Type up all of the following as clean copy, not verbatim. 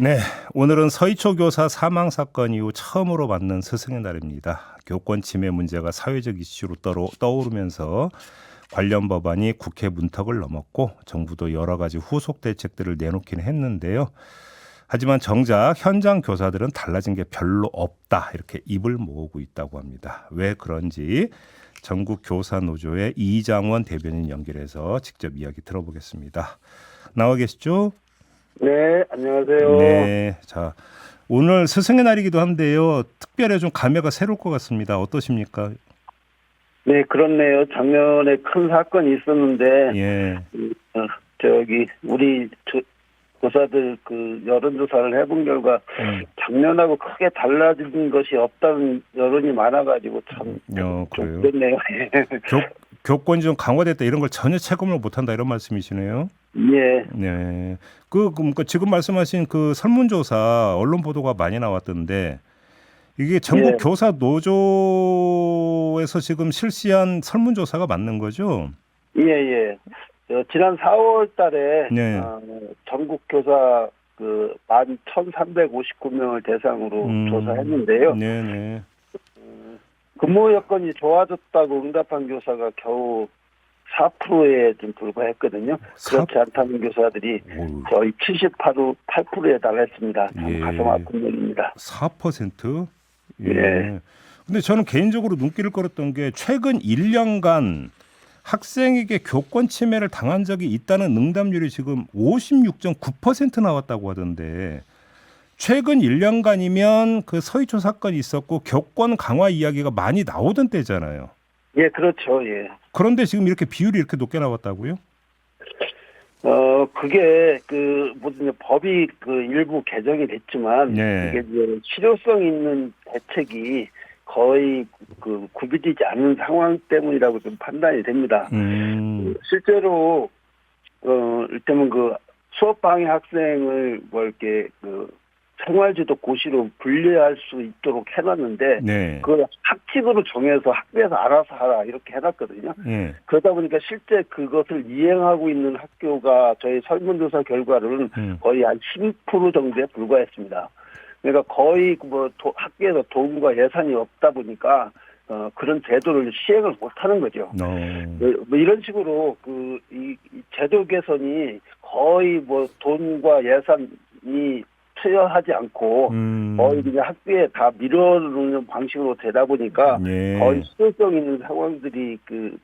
네, 오늘은 서희초 교사 사망 사건 이후 처음으로 맞는 스승의 날입니다. 교권 침해 문제가 사회적 이슈로 떠오르면서 관련 법안이 국회 문턱을 넘었고 정부도 여러 가지 후속 대책들을 내놓긴 했는데요. 하지만 정작 현장 교사들은 달라진 게 별로 없다 이렇게 입을 모으고 있다고 합니다. 왜 그런지 전국 교사 노조의 이장원 대변인 연결해서 직접 이야기 들어보겠습니다. 나와 계시죠? 네, 안녕하세요. 네, 자 오늘 스승의 날이기도 한데요. 특별히 좀 감회가 새로울 것 같습니다. 어떠십니까? 네, 그렇네요. 작년에 큰 사건이 있었는데, 예, 우리 교사들 그 여론조사를 해본 결과 음, 작년하고 크게 달라진 것이 없다는 여론이 많아가지고 좀 그래요. 그랬네요. 교 교권이 좀 강화됐다 이런 걸 전혀 체감을 못한다 이런 말씀이시네요. 예, 네, 그러니까 지금 말씀하신 그 설문조사 언론 보도가 많이 나왔던데 이게 전국 예, 교사 노조에서 지금 실시한 설문조사가 맞는 거죠? 예, 예. 지난 4월 달에, 네, 전국 교사 그 11,359명을 대상으로 조사했는데요. 네, 네. 근무 여건이 좋아졌다고 응답한 교사가 겨우 4%에 좀 불과했거든요. 사, 그렇지 않다는 교사들이 오, 거의 78%에 달했습니다. 참 가슴 예, 아픈 일입니다. 4%? 예, 예. 근데 저는 개인적으로 눈길을 끌었던 게 최근 1년간 학생에게 교권 침해를 당한 적이 있다는 응답률이 지금 56.9% 나왔다고 하던데 최근 1년간이면 그 서희초 사건이 있었고 교권 강화 이야기가 많이 나오던 때잖아요. 예, 그렇죠. 예. 그런데 지금 이렇게 비율이 이렇게 높게 나왔다고요? 그게 무슨 법이 일부 개정이 됐지만 네. 이게 이제 실효성 있는 대책이 거의 구비되지 않은 상황 때문이라고 좀 판단이 됩니다. 실제로 이를테면 수업 방해 학생을 뭐 이렇게 생활지도 고시로 분리할 수 있도록 해놨는데 네. 그걸 학칙으로 정해서 학교에서 알아서 하라 이렇게 해놨거든요. 예. 그러다 보니까 실제 그것을 이행하고 있는 학교가 저희 설문조사 결과로는 거의 한 12% 정도에 불과했습니다. 그러니까 거의 학교에서 도움과 예산이 없다 보니까 그런 제도를 시행을 못하는 거죠. 뭐 이런 식으로 이 제도 개선이 거의 돈과 예산이 투여하지 않고 거의 그냥 학교에 다 밀어넣는 방식으로 되다 보니까 거의 예. 실효성 있는 상황들이 그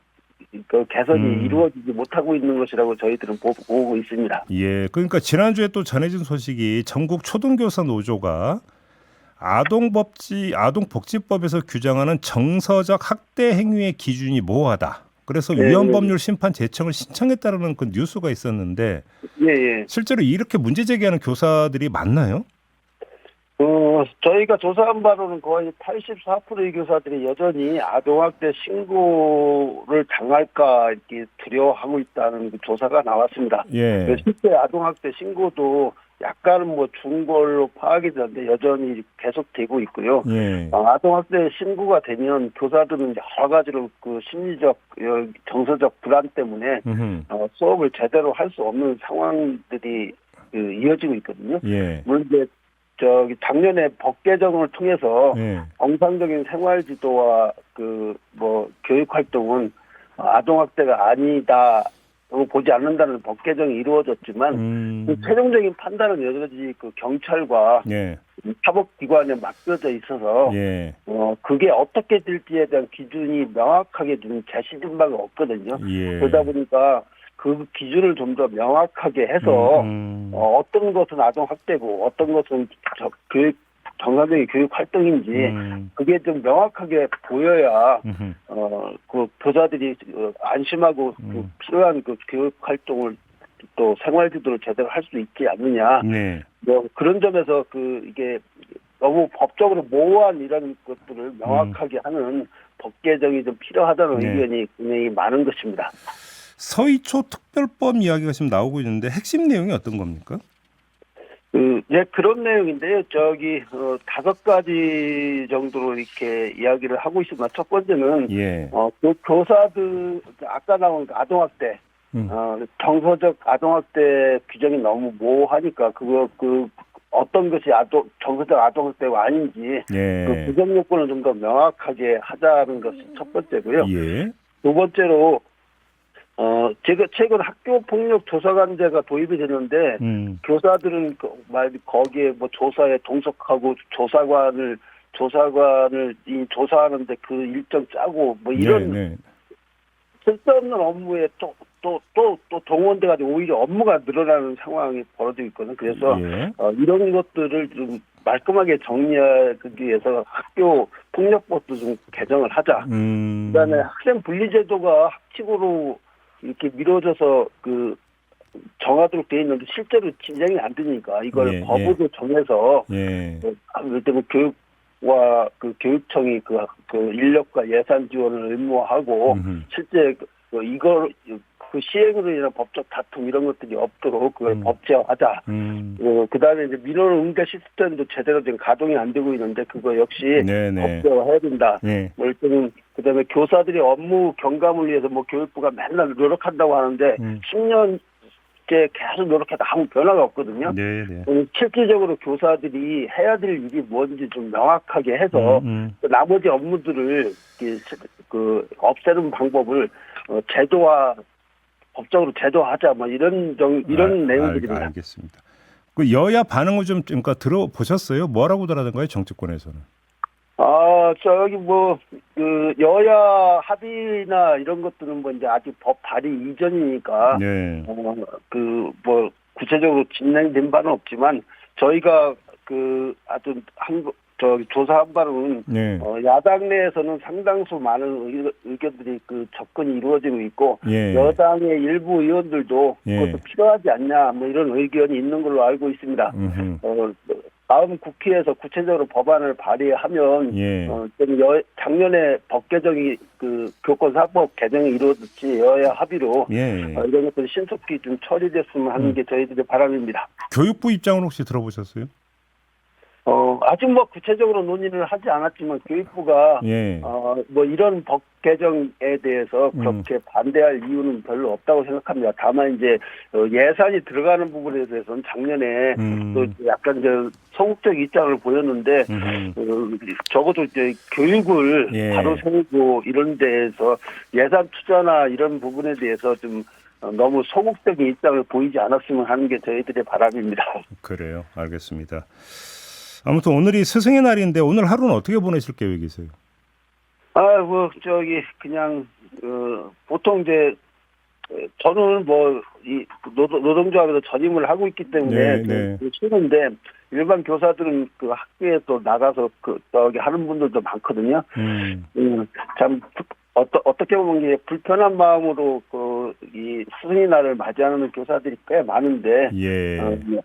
개선이 이루어지지 못하고 있는 것이라고 저희들은 보고 있습니다. 예. 그러니까 지난주에 또 전해진 소식이 전국 초등교사 노조가 아동복지법에서 규정하는 정서적 학대 행위의 기준이 모호하다. 그래서 네, 위헌법률 심판 제청을 신청했다는 그 뉴스가 있었는데 예, 예. 실제로 이렇게 문제 제기하는 교사들이 많나요? 저희가 조사한 바로는 거의 84%의 교사들이 여전히 아동학대 신고를 당할까 이렇게 두려워하고 있다는 그 조사가 나왔습니다. 예. 실제 아동학대 신고도 약간은 준 걸로 파악이 되는데 여전히 계속되고 있고요. 예. 아동학대 신고가 되면 교사들은 여러 가지로 심리적, 정서적 불안 때문에 수업을 제대로 할 수 없는 상황들이 이어지고 있거든요. 예. 물론 이제 작년에 법 개정을 통해서 예. 정상적인 생활 지도와 교육 활동은 아동학대가 아니다고 보지 않는다는 법 개정이 이루어졌지만 최종적인 판단은 여전히 경찰과 예. 사법기관에 맡겨져 있어서 예. 그게 어떻게 될지에 대한 기준이 명확하게 좀 제시된 바가 없거든요. 예. 그러다 보니까 그 기준을 좀 더 명확하게 해서 어떤 것은 아동 학대고 어떤 것은 정상적인 교육 활동인지 그게 좀 명확하게 보여야 교사들이 안심하고 필요한 교육 활동을 또 생활 지도를 제대로 할 수 있지 않느냐. 네. 그런 점에서 이게 너무 법적으로 모호한 이런 것들을 명확하게 하는 법 개정이 좀 필요하다는 네. 의견이 굉장히 많은 것입니다. 서희초 특별법 이야기가 지금 나오고 있는데 핵심 내용이 어떤 겁니까? 그런 내용인데요. 5가지 정도로 이렇게 이야기를 하고 있습니다. 첫 번째는, 예. 교사들, 아까 나온 아동학대, 정서적 아동학대 규정이 너무 모호하니까, 어떤 것이 정서적 아동학대가 아닌지 예. 그 구성 요건을 좀 더 명확하게 하자는 것이 첫 번째고요. 예. 두 번째로 제가 최근 학교 폭력 조사관제가 도입이 됐는데 교사들은 거기에 뭐 조사에 동석하고 조사관을 조사하는데 그 일정 짜고 뭐 이런 네. 쓸데없는 업무에 또 동원돼가지고 오히려 업무가 늘어나는 상황이 벌어지고 있거든요. 그래서 예. 이런 것들을 좀 말끔하게 정리하기 위해서 학교 폭력법도 좀 개정을 하자. 그다음에 학생 분리제도가 학칙으로 이렇게 미뤄져서 정하도록 돼 있는데 실제로 진행이 안 되니까 이걸 법으로 정해서 예를 들면 교육과 교육청이 인력과 예산 지원을 의무화하고 실제 이걸 시행으로 인한 법적 다툼 이런 것들이 없도록 그걸 법제화하자. 그다음에 이제 민원 응대 시스템도 제대로 된 가동이 안 되고 있는데 그거 역시 법제화해야 된다. 뭐 일단은 그다음에 교사들이 업무 경감을 위해서 뭐 교육부가 맨날 노력한다고 하는데 10년째 계속 노력해도 아무 변화가 없거든요. 실질적으로 교사들이 해야 될 일이 뭔지 좀 명확하게 해서 나머지 업무들을 없애는 방법을 법적으로 제도화하자 뭐 이런 내용들입니다. 알겠습니다. 그 여야 반응을 좀 그러니까 들어보셨어요? 뭐라고 들하던가요, 정치권에서는? 여야 합의나 이런 것들은 뭐 이제 아직 법 발의 이전이니까 구체적으로 진행된 바는 없지만 저희가 조사한 바로는 야당 내에서는 상당수 많은 의견들이 접근이 이루어지고 있고 여당의 일부 의원들도 그것도 필요하지 않냐 뭐 이런 의견이 있는 걸로 알고 있습니다. 다음 국회에서 구체적으로 법안을 발의하면 작년에 법 개정이 교권사법 개정이 이루어졌지 여야 합의로 이런 것들이 신속히 좀 처리됐으면 하는 게 저희들의 바람입니다. 교육부 입장은 혹시 들어보셨어요? 아직 뭐 구체적으로 논의를 하지 않았지만 교육부가 이런 법 개정에 대해서 그렇게 반대할 이유는 별로 없다고 생각합니다. 다만 이제 예산이 들어가는 부분에 대해서는 작년에 또 약간 소극적 입장을 보였는데 적어도 이제 교육을 바로 세우고 이런 데에서 예산 투자나 이런 부분에 대해서 좀 너무 소극적인 입장을 보이지 않았으면 하는 게 저희들의 바람입니다. 그래요. 알겠습니다. 아무튼 오늘이 스승의 날인데 오늘 하루는 어떻게 보내실 계획이세요? 보통 이제 저는 노동조합에서 전임을 하고 있기 때문에 쉬는데 일반 교사들은 학교에 또 나가서 하는 분들도 많거든요. 참 어떻게 보면 이게 불편한 마음으로 이 스승의 날을 맞이하는 교사들이 꽤 많은데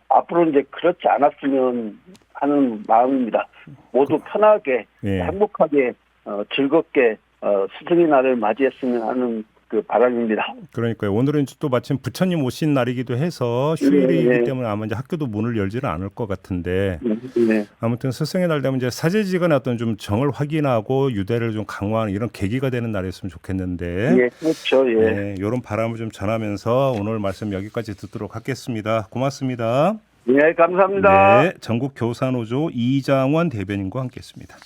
앞으로 이제 그렇지 않았으면 하는 마음입니다. 모두 편하게 행복하게 즐겁게 스승의 날을 맞이했으면 하는 바람입니다. 그러니까요. 오늘은 또 마침 부처님 오신 날이기도 해서 휴일이기 때문에 아마 이제 학교도 문을 열지는 않을 것 같은데 아무튼 스승의 날 되면 이제 사제지간의 어떤 좀 정을 확인하고 유대를 좀 강화하는 이런 계기가 되는 날이었으면 좋겠는데 그렇죠. 이런 바람을 좀 전하면서 오늘 말씀 여기까지 듣도록 하겠습니다. 고맙습니다. 감사합니다. 전국교사노조 이장원 대변인과 함께했습니다.